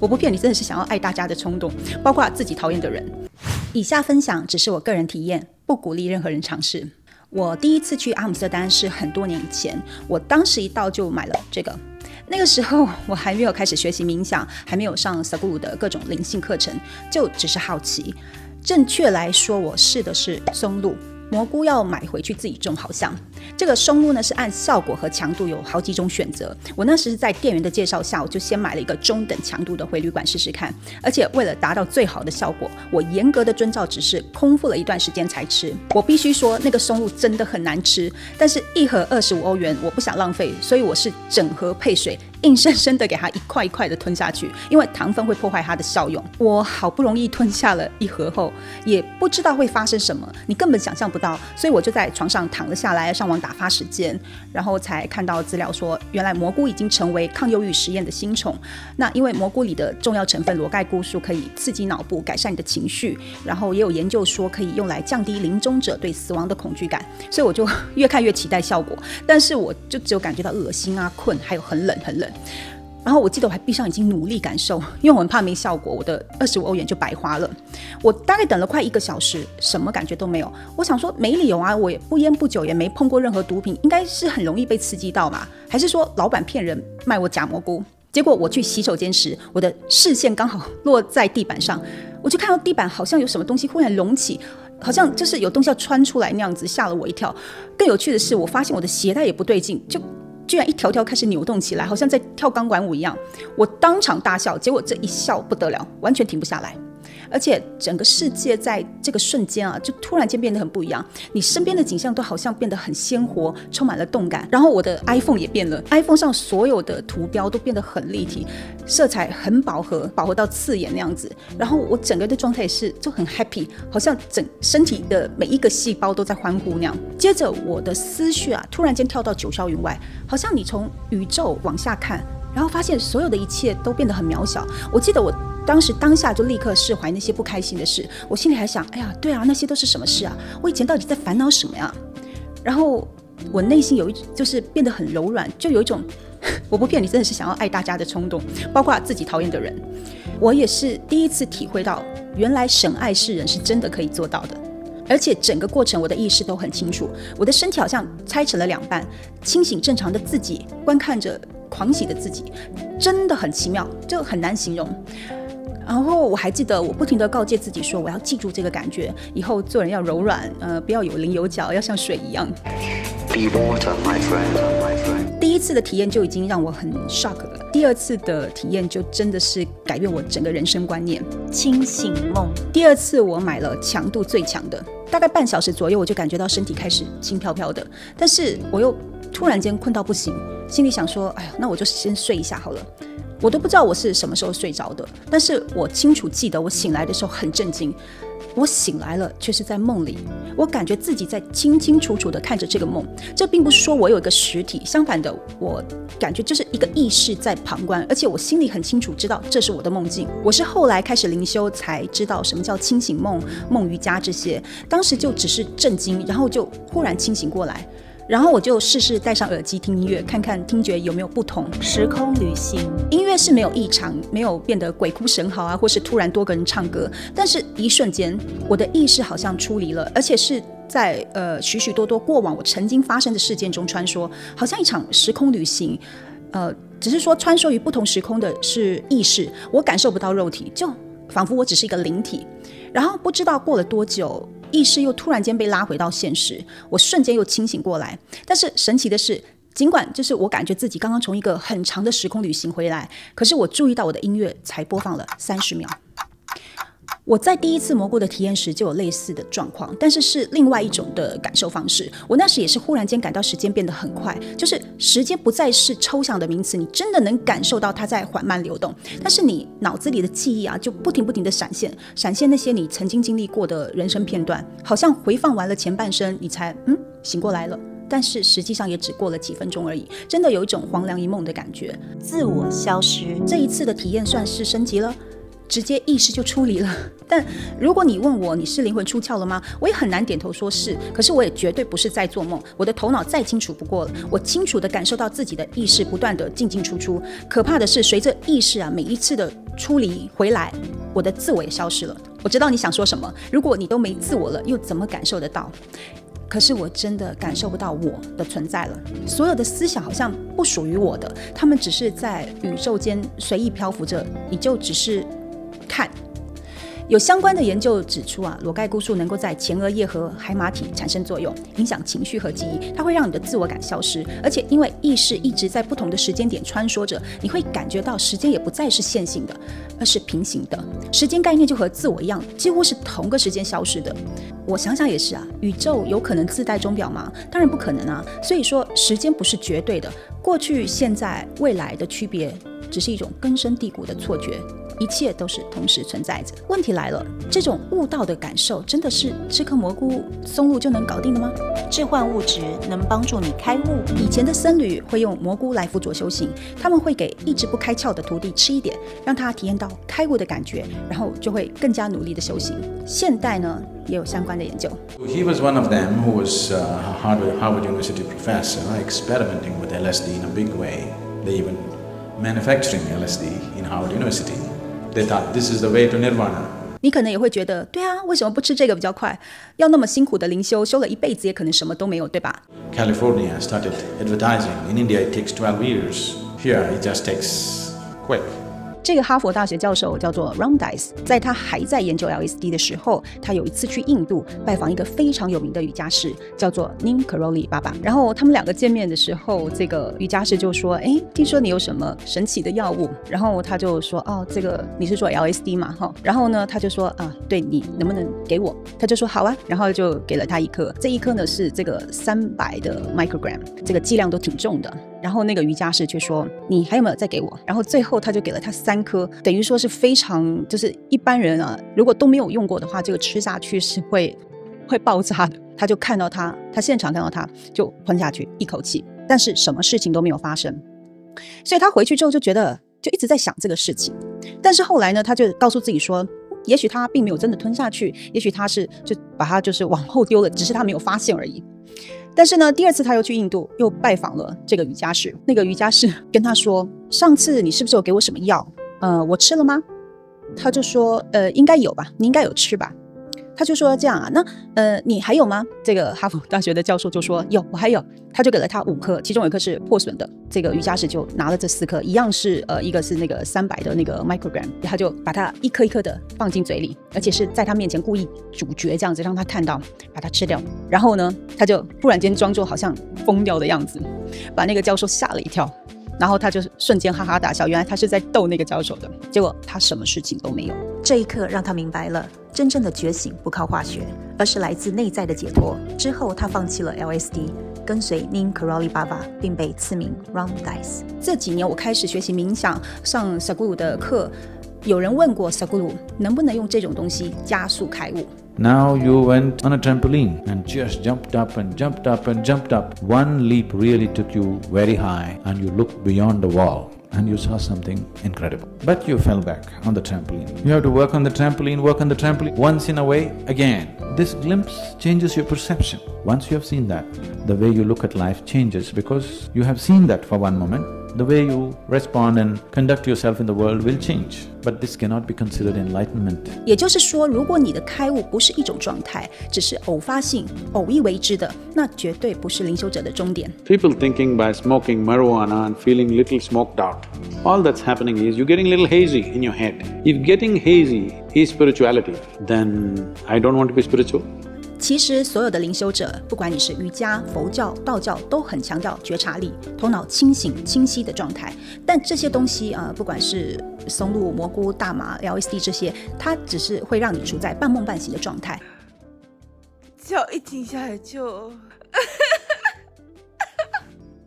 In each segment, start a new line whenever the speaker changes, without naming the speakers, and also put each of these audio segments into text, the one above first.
我不骗你，真的是想要爱大家的冲动，包括自己讨厌的人。以下分享只是我个人体验，不鼓励任何人尝试。我第一次去阿姆斯特丹是很多年以前，我当时一到就买了这个。那个时候我还没有开始学习冥想，还没有上 Sadhguru 的各种灵性课程，就只是好奇。正确来说，我试的是松露。蘑菇要买回去自己种，好像这个松露呢是按效果和强度有好几种选择。我那时是在店员的介绍下，我就先买了一个中等强度的回旅馆试试看。而且为了达到最好的效果，我严格的遵照指示，空腹了一段时间才吃。我必须说，那个松露真的很难吃，但是一盒25欧元，我不想浪费，所以我是整盒配水，硬生生的给它一块一块的吞下去，因为糖分会破坏它的效用。我好不容易吞下了一盒后，也不知道会发生什么，你根本想象不到，所以我就在床上躺了下来，上网打发时间，然后才看到资料说，原来蘑菇已经成为抗忧郁实验的新宠。那因为蘑菇里的重要成分裸盖菇素可以刺激脑部，改善你的情绪，然后也有研究说可以用来降低临终者对死亡的恐惧感，所以我就越看越期待效果，但是我就只有感觉到恶心啊、困，还有很冷很冷。然后我记得我还闭上眼睛努力感受，因为我很怕没效果，我的25欧元就白花了。我大概等了快1个小时，什么感觉都没有。我想说没理由啊，我也不烟不酒，也没碰过任何毒品，应该是很容易被刺激到嘛？还是说老板骗人卖我假蘑菇？结果我去洗手间时，我的视线刚好落在地板上，我就看到地板好像有什么东西忽然隆起，好像就是有东西要穿出来那样子，吓了我一跳。更有趣的是，我发现我的鞋带也不对劲，就居然一条条开始扭动起来，好像在跳钢管舞一样。我当场大笑，结果这一笑不得了，完全停不下来。而且整个世界在这个瞬间啊，就突然间变得很不一样。你身边的景象都好像变得很鲜活，充满了动感。然后我的 iPhone 也变了 ，iPhone 上所有的图标都变得很立体，色彩很饱和，饱和到刺眼那样子。然后我整个的状态也是就很 happy， 好像整身体的每一个细胞都在欢呼那样。接着我的思绪啊，突然间跳到九霄云外，好像你从宇宙往下看，然后发现所有的一切都变得很渺小。我记得我当下就立刻释怀那些不开心的事，我心里还想，哎呀，对啊，那些都是什么事啊？我以前到底在烦恼什么呀？然后我内心就是变得很柔软，就有一种我不骗你，真的是想要爱大家的冲动，包括自己讨厌的人。我也是第一次体会到，原来神爱世人是真的可以做到的。而且整个过程我的意识都很清楚，我的身体好像拆成了2半，清醒正常的自己观看着狂喜的自己，真的很奇妙，就很难形容。然后我还记得我不停地告诫自己说，我要记住这个感觉，以后做人要柔软，不要有棱有角，要像水一样。
Be water, my friend.
第一次的体验就已经让我很 shock 了，第2次的体验就真的是改变我整个人生观念。
清醒梦。
第2次我买了强度最强的，大概半小时左右，我就感觉到身体开始轻飘飘的，但是我又突然间困到不行，心里想说，哎呀，那我就先睡一下好了。我都不知道我是什么时候睡着的，但是我清楚记得我醒来的时候很震惊。我醒来了，却是在梦里。我感觉自己在清清楚楚地看着这个梦。这并不是说我有一个实体，相反的，我感觉就是一个意识在旁观，而且我心里很清楚知道这是我的梦境。我是后来开始灵修才知道什么叫清醒梦、梦瑜伽这些，当时就只是震惊，然后就忽然清醒过来。然后我就试试戴上耳机听音乐，看看听觉有没有不同。
时空旅行，
音乐是没有异常，没有变得鬼哭神嚎啊，或是突然多个人唱歌，但是一瞬间我的意识好像出离了，而且是在许许多多过往我曾经发生的事件中穿梭，好像一场时空旅行。只是说穿梭于不同时空的是意识，我感受不到肉体，就仿佛我只是一个灵体。然后不知道过了多久，意识又突然间被拉回到现实，我瞬间又清醒过来。但是神奇的是，尽管就是我感觉自己刚刚从一个很长的时空旅行回来，可是我注意到我的音乐才播放了30秒。我在第1次蘑菇的体验时就有类似的状况，但是是另外一种的感受方式。我那时也是忽然间感到时间变得很快，就是时间不再是抽象的名词，你真的能感受到它在缓慢流动，但是你脑子里的记忆啊就不停地闪现那些你曾经经历过的人生片段，好像回放完了前半生你才醒过来了，但是实际上也只过了几分钟而已，真的有一种黄粱一梦的感觉。
自我消失。
这一次的体验算是升级了，直接意识就出离了。但如果你问我你是灵魂出窍了吗？我也很难点头说是，可是我也绝对不是在做梦。我的头脑再清楚不过了，我清楚地感受到自己的意识不断地进进出出。可怕的是，随着意识每一次的出离回来，我的自我也消失了。我知道你想说什么，如果你都没自我了，又怎么感受得到？可是我真的感受不到我的存在了，所有的思想好像不属于我的，他们只是在宇宙间随意漂浮着，你就只是看。有相关的研究指出裸钙菇素能够在前额叶和海马体产生作用，影响情绪和记忆，它会让你的自我感消失，而且因为意识一直在不同的时间点穿梭着，你会感觉到时间也不再是线性的，而是平行的，时间概念就和自我一样，几乎是同个时间消失的。我想想也是宇宙有可能自带钟表吗？当然不可能所以说时间不是绝对的，过去、现在、未来的区别只是一种根深蒂固的错觉，一切都是同时存在着。问题来了，这种悟道的感受真的是吃颗蘑菇松露就能搞定的吗？
置换物质能帮助你开悟。
以前的僧侣会用蘑菇来辅佐修行，他们会给一直不开窍的徒弟吃一点，让他体验到开悟的感觉，然后就会更加努力的修行。现代呢也有相关的研究。
He was one of them who was a Harvard University professor experimenting with LSD in a big way. They even manufacturing LSD in Harvard University. They thought this is the way to nirvana.
你可能也会觉得，对为什么不吃这个比较快？要那么辛苦的灵修，修了一辈子也可能什么都没有，对吧？
California started advertising. In India it takes 12 years. Here it just takes quick.
这个哈佛大学教授叫做 Ramdas， 在他还在研究 LSD 的时候，他有一次去印度拜访一个非常有名的瑜伽师，叫做 Neem Karoli Baba。然后他们两个见面的时候，这个瑜伽师就说：“哎，听说你有什么神奇的药物？”然后他就说：“哦，这个你是说 LSD 嘛？哈。”然后呢，他就说：“对，你能不能给我？”他就说：“好啊。”然后就给了他一颗，这一颗呢是这个300的 microgram， 这个剂量都挺重的。然后那个瑜伽师就说：“你还有没有再给我？”然后最后他就给了他3颗，等于说是非常，就是一般人如果都没有用过的话，这个吃下去是会爆炸的。他就看到他现场看到他就吞下去一口气，但是什么事情都没有发生。所以他回去之后就觉得，就一直在想这个事情。但是后来呢，他就告诉自己说，也许他并没有真的吞下去，也许他是就把它就是往后丢了，只是他没有发现而已。但是呢，第2次他又去印度，又拜访了这个瑜伽师。那个瑜伽师跟他说：“上次你是不是有给我什么药？我吃了吗？”他就说：“应该有吧，你应该有吃吧。”他就说：“这样那你还有吗？”这个哈佛大学的教授就说：“有，我还有。”他就给了他5颗，其中有1颗是破损的。这个瑜伽师就拿了这4颗，一样是一个是那个300的那个 microgram， 他就把它一颗一颗的放进嘴里，而且是在他面前故意咀嚼，这样子让他看到，把它吃掉。然后呢，他就突然间装作好像疯掉的样子，把那个教授吓了一跳。然后他就瞬间哈哈大笑，原来他是在逗那个教授的，结果他什么事情都没有。
这一刻让他明白了，真正的觉醒不靠化学，而是来自内在的解脱。之后他放弃了 LSD， 跟随 Neem Karoli Baba， 并被赐名 Ramdas。
这几年我开始学习冥想，上 Sadhguru 的课，有人问过 Sadhguru 能不能用这种东西加速开悟。
Now you went on a trampoline and just jumped up and jumped up and jumped up. One leap really took you very high and you looked beyond the wall and you saw something incredible. But you fell back on the trampoline. You have to work on the trampoline, once in a way, again. This glimpse changes your perception. Once you have seen that, the way you look at life changes because you have seen that for one moment. The way you respond and conduct yourself in the world will change. But this cannot be considered enlightenment.
也就是说，如果你的开悟不是一种状态，只是偶发性、偶一为之的，那绝对不是灵修者的终点。
People thinking by smoking marijuana and feeling little smoked out, all that's happening is you're getting a little hazy in your head. If getting hazy is spirituality, then I don't want to be spiritual.
其实所有的灵修者，不管你是瑜伽、佛教、道教，都很强调觉察力、头脑清醒、清晰的状态。但这些东西不管是松露、蘑菇、大麻、LSD 这些，它只是会让你处在半梦半醒的状态。
脚一停下来就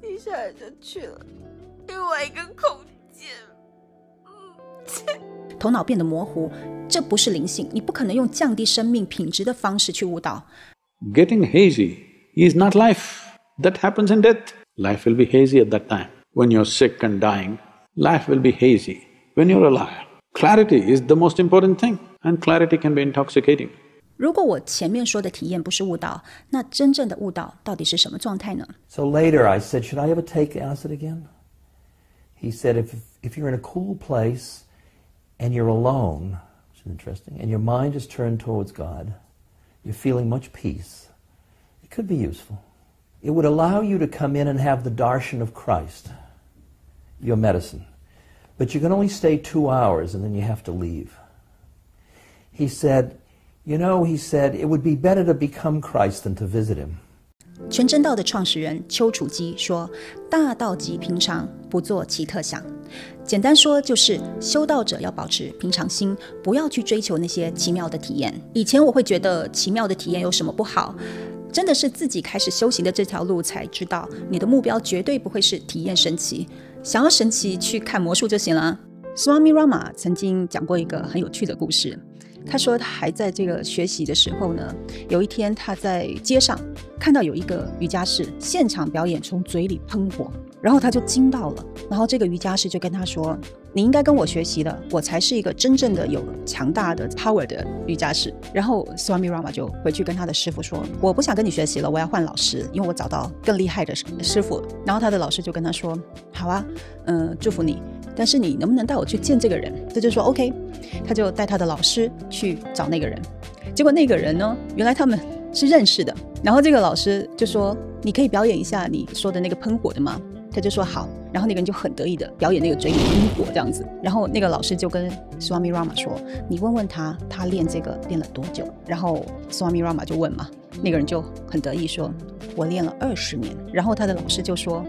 停下来就去了另外一个空间。
头脑变得模糊，这不是灵性，你不可能用降低生命品质的方式去悟道。
Getting hazy is not life. That happens in death. Life will be hazy at that time. When you're sick and dying, life will be hazy. When you're alive, Clarity is the most important thing, and clarity can be intoxicating.
如果我前面说的体验不是悟道，那真正的悟道到底是什么状态呢？
So later I said, should I ever take acid again? He said, if you're in a cool place and you're alone, which is interesting, and your mind is turned towards God, you're feeling much peace, it could be useful. It would allow you to come in and have the darshan of Christ, your medicine. But you can only stay 2 hours and then you have to leave. He said, he said, it would be better to become Christ than to visit him.
全真道的创始人丘处机说：“大道即平常，不做奇特想。”简单说就是修道者要保持平常心，不要去追求那些奇妙的体验。以前我会觉得奇妙的体验有什么不好，真的是自己开始修行的这条路才知道，你的目标绝对不会是体验神奇。想要神奇，去看魔术就行了。Swami Rama 曾经讲过一个很有趣的故事。他说他还在这个学习的时候呢，有一天他在街上看到有一个瑜伽士现场表演，从嘴里喷火，然后他就惊到了。然后这个瑜伽士就跟他说：“你应该跟我学习的，我才是一个真正的有强大的 power 的瑜伽士。”然后 Swami Rama 就回去跟他的师父说：“我不想跟你学习了，我要换老师，因为我找到更厉害的师父。”然后他的老师就跟他说：“好啊，祝福你。但是你能不能带我去见这个人？”他就说 OK， 他就带他的老师去找那个人。结果那个人呢，原来他们是认识的。然后这个老师就说：“你可以表演一下你说的那个喷火的吗？”他就说好。然后那个人就很得意的表演那个嘴里喷火这样子。然后那个老师就跟 Swami Rama 说：“你问问他，他练这个练了多久？”然后 Swami Rama 就问嘛，那个人就很得意说：“我练了20年。”然后他的老师就说：“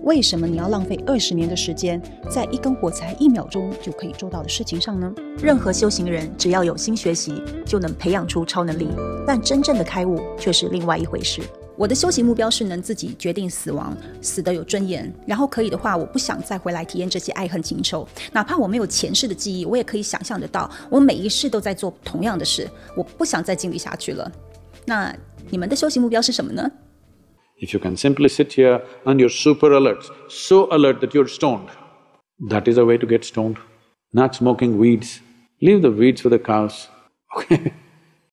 为什么你要浪费20年的时间，在一根火柴1秒钟就可以做到的事情上呢？”
任何修行人只要有心学习，就能培养出超能力，但真正的开悟却是另外一回事。
我的修行目标是能自己决定死亡，死得有尊严，然后可以的话，我不想再回来体验这些爱恨情仇，哪怕我没有前世的记忆，我也可以想象得到，我每一世都在做同样的事，我不想再经历下去了。那你们的修行目标是什么呢？
If you can simply sit here and you're super alert, so alert that you're stoned, that is a way to get stoned. Not smoking weeds. Leave the weeds for the cows, okay?